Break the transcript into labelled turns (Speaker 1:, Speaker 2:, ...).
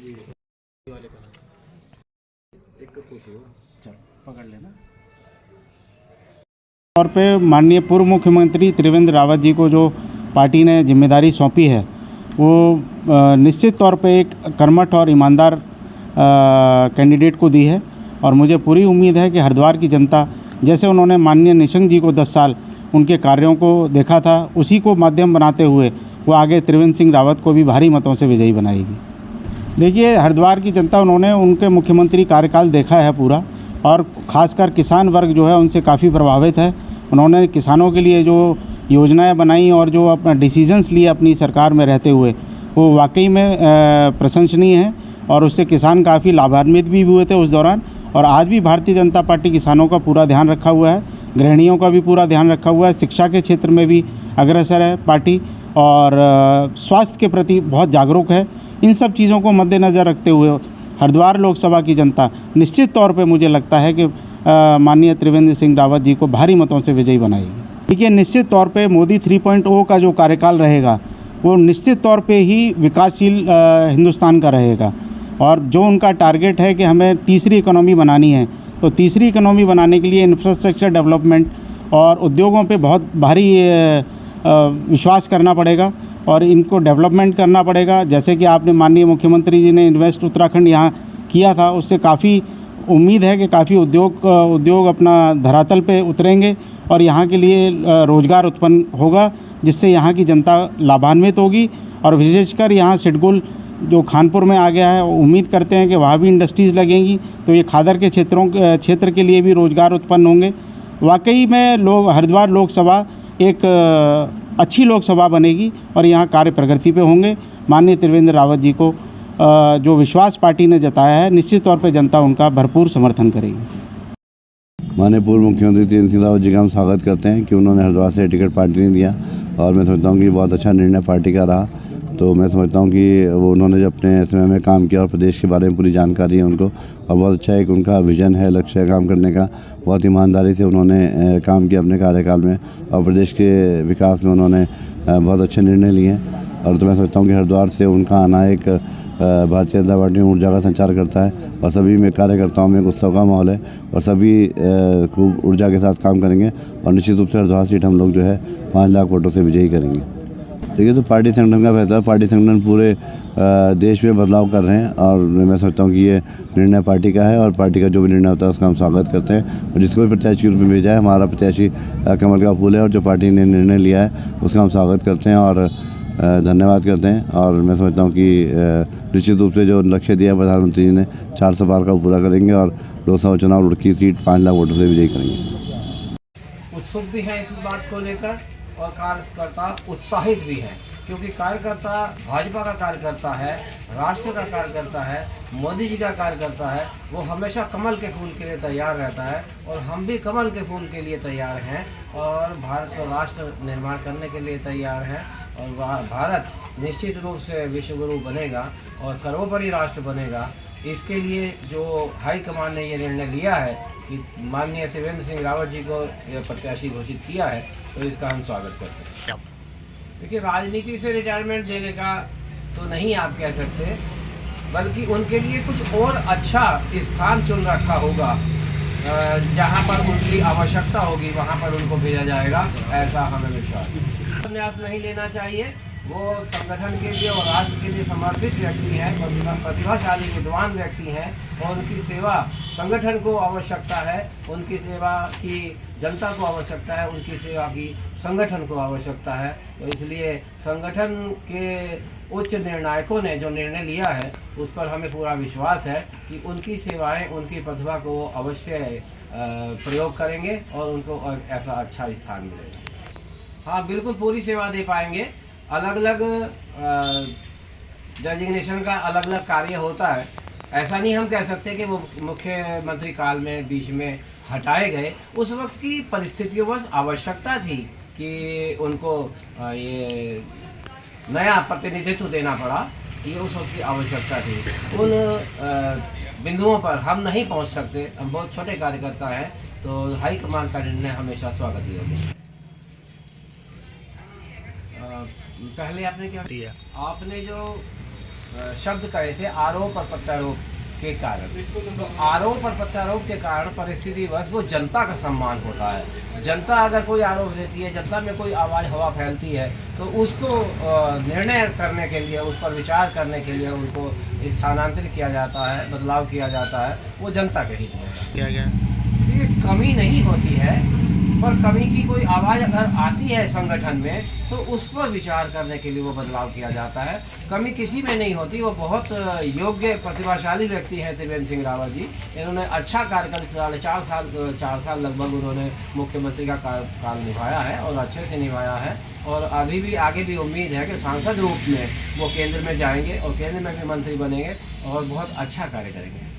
Speaker 1: वाले का एक फोटो चल पकड़ लेना। तौर पे माननीय पूर्व मुख्यमंत्री त्रिवेंद्र रावत जी को जो पार्टी ने जिम्मेदारी सौंपी है वो निश्चित तौर पे एक कर्मठ और ईमानदार कैंडिडेट को दी है और मुझे पूरी उम्मीद है कि हरिद्वार की जनता जैसे उन्होंने माननीय निशंक जी को 10 साल उनके कार्यों को देखा था उसी को माध्यम बनाते हुए वो आगे त्रिवेंद्र सिंह रावत को भी भारी मतों से विजयी बनाएगी। देखिए हरिद्वार की जनता उन्होंने उनके मुख्यमंत्री कार्यकाल देखा है पूरा और ख़ासकर किसान वर्ग जो है उनसे काफ़ी प्रभावित है। उन्होंने किसानों के लिए जो योजनाएं बनाई और जो अपना डिसीजंस लिए अपनी सरकार में रहते हुए वो वाकई में प्रशंसनीय है और उससे किसान काफ़ी लाभान्वित भी हुए थे उस दौरान। और आज भी भारतीय जनता पार्टी किसानों का पूरा ध्यान रखा हुआ है, गृहिणियों का भी पूरा ध्यान रखा हुआ है, शिक्षा के क्षेत्र में भी अग्रसर है पार्टी और स्वास्थ्य के प्रति बहुत जागरूक है। इन सब चीज़ों को मद्देनज़र रखते हुए हरिद्वार लोकसभा की जनता निश्चित तौर पे मुझे लगता है कि माननीय त्रिवेंद्र सिंह रावत जी को भारी मतों से विजयी बनाएगी। देखिए निश्चित तौर पे मोदी 3.0 का जो कार्यकाल रहेगा वो निश्चित तौर पे ही विकासशील हिंदुस्तान का रहेगा और जो उनका टारगेट है कि हमें तीसरी इकोनॉमी बनानी है तो तीसरी इकोनॉमी बनाने के लिए इंफ्रास्ट्रक्चर डेवलपमेंट और उद्योगों पे बहुत भारी विश्वास करना पड़ेगा और इनको डेवलपमेंट करना पड़ेगा। जैसे कि आपने माननीय मुख्यमंत्री जी ने इन्वेस्ट उत्तराखंड यहाँ किया था उससे काफ़ी उम्मीद है कि काफ़ी उद्योग अपना धरातल पे उतरेंगे और यहाँ के लिए रोज़गार उत्पन्न होगा जिससे यहाँ की जनता लाभान्वित होगी। और विशेषकर यहाँ सिडकुल जो खानपुर में आ गया है उम्मीद करते हैं कि वहाँ भी इंडस्ट्रीज़ लगेंगी तो ये खादर के क्षेत्र के लिए भी रोज़गार उत्पन्न होंगे। वाकई में हरिद्वार लोकसभा एक अच्छी लोकसभा बनेगी और यहाँ कार्य प्रगति पे होंगे। माननीय त्रिवेंद्र रावत जी को जो विश्वास पार्टी ने जताया है निश्चित तौर पे जनता उनका भरपूर समर्थन करेगी।
Speaker 2: माननीय पूर्व मुख्यमंत्री त्रिवेंद्र सिंह रावत जी का हम स्वागत करते हैं कि उन्होंने हरिद्वार से टिकट पार्टी ने दिया और मैं समझता हूँ कि बहुत अच्छा निर्णय पार्टी का रहा। तो मैं समझता हूँ कि वो उन्होंने जब अपने समय में काम किया और प्रदेश के बारे में पूरी जानकारी है उनको और बहुत अच्छा एक उनका विजन है, लक्ष्य है काम करने का। बहुत ईमानदारी से उन्होंने काम किया अपने कार्यकाल में और प्रदेश के विकास में उन्होंने बहुत अच्छे निर्णय लिए हैं। और तो मैं समझता हूँ कि हरिद्वार से उनका आना एक भारतीय जनता पार्टी में ऊर्जा का संचार करता है और सभी में कार्यकर्ताओं में एक उत्सव का माहौल है और सभी खूब ऊर्जा के साथ काम करेंगे और निश्चित रूप से हरिद्वार सीट हम लोग जो है 5 लाख वोटों से विजयी करेंगे। देखिए तो पार्टी संगठन का फैसला, पार्टी संगठन पूरे देश में बदलाव कर रहे हैं और मैं समझता हूँ कि ये निर्णय पार्टी का है और पार्टी का जो भी निर्णय होता है उसका हम स्वागत करते हैं और जिसको भी प्रत्याशी के रूप में भेजा है हमारा प्रत्याशी कमल का फूल है और जो पार्टी ने निर्णय लिया है उसका हम स्वागत करते हैं और धन्यवाद करते हैं। और मैं समझता हूँ कि निश्चित रूप से जो लक्ष्य दिया प्रधानमंत्री जी ने 400 पार का पूरा करेंगे और लोकसभा चुनाव रुड़की सीट 5 लाख वोटों से विजयी करेंगे।
Speaker 3: उत्सुक भी है इस बात को लेकर और कार्यकर्ता उत्साहित भी है क्योंकि कार्यकर्ता भाजपा का कार्यकर्ता है, राष्ट्र का कार्यकर्ता है, मोदी जी का कार्यकर्ता है। वो हमेशा कमल के फूल के लिए तैयार रहता है और हम भी कमल के फूल के लिए तैयार हैं और भारत का राष्ट्र निर्माण करने के लिए तैयार हैं और भारत निश्चित रूप से विश्वगुरु बनेगा और सर्वोपरि राष्ट्र बनेगा। इसके लिए जो हाईकमान ने ये निर्णय लिया है कि माननीय त्रिवेंद्र सिंह रावत जी को प्रत्याशी घोषित किया है तो इसका हम स्वागत करते हैं। देखिए राजनीति से रिटायरमेंट देने का तो नहीं आप कह सकते, बल्कि उनके लिए कुछ और अच्छा स्थान चुन रखा होगा जहां पर उनकी आवश्यकता होगी वहां पर उनको भेजा जाएगा, ऐसा हमें विश्वास है। संन्यास नहीं लेना चाहिए, वो संगठन के लिए और राष्ट्र के लिए समर्पित व्यक्ति हैं, प्रतिभाशाली विद्वान व्यक्ति हैं और उनकी सेवा संगठन को आवश्यकता है, उनकी सेवा की जनता को आवश्यकता है, उनकी सेवा की संगठन को आवश्यकता है। तो इसलिए संगठन के उच्च निर्णायकों ने जो निर्णय लिया है उस पर हमें पूरा विश्वास है कि उनकी सेवाएं, उनकी प्रतिभा को अवश्य प्रयोग करेंगे और उनको ऐसा अच्छा स्थान मिलेगा। हाँ बिल्कुल पूरी सेवा दे पाएंगे। अलग अलग डेजिग्नेशन का अलग अलग कार्य होता है, ऐसा नहीं हम कह सकते कि वो मुख्यमंत्री काल में बीच में हटाए गए। उस वक्त की परिस्थितियों बस आवश्यकता थी कि उनको ये नया प्रतिनिधित्व देना पड़ा, ये उस वक्त की आवश्यकता थी। उन बिंदुओं पर हम नहीं पहुंच सकते, हम बहुत छोटे कार्यकर्ता हैं, तो हाईकमान का निर्णय हमेशा स्वागत योग्य है। पहले आपने क्या किया? आपने जो शब्द कहे थे आरोप और प्रत्यारोप के कारण। तो आरोप और प्रत्यारोप के कारण परिस्थितिवश वो जनता का सम्मान होता है। जनता अगर कोई आरोप देती है, जनता में कोई आवाज़ हवा फैलती है, तो उसको निर्णय करने के लिए, उस पर विचार करने के लिए उनको स्थानांतरित किया जाता है, बदलाव किया जाता है, वो जनता के हित में किया गया। ये कमी नहीं होती है, पर कमी की कोई आवाज़ अगर आती है संगठन में तो उस पर विचार करने के लिए वो बदलाव किया जाता है। कमी किसी में नहीं होती। वो बहुत योग्य प्रतिभाशाली व्यक्ति हैं त्रिवेंद्र सिंह रावत जी। इन्होंने अच्छा कार्यकाल 4 साल लगभग उन्होंने मुख्यमंत्री का काल निभाया है और अच्छे से निभाया है। और अभी भी आगे भी उम्मीद है कि सांसद रूप में वो केंद्र में जाएंगे और केंद्र में भी मंत्री बनेंगे और बहुत अच्छा कार्य करेंगे।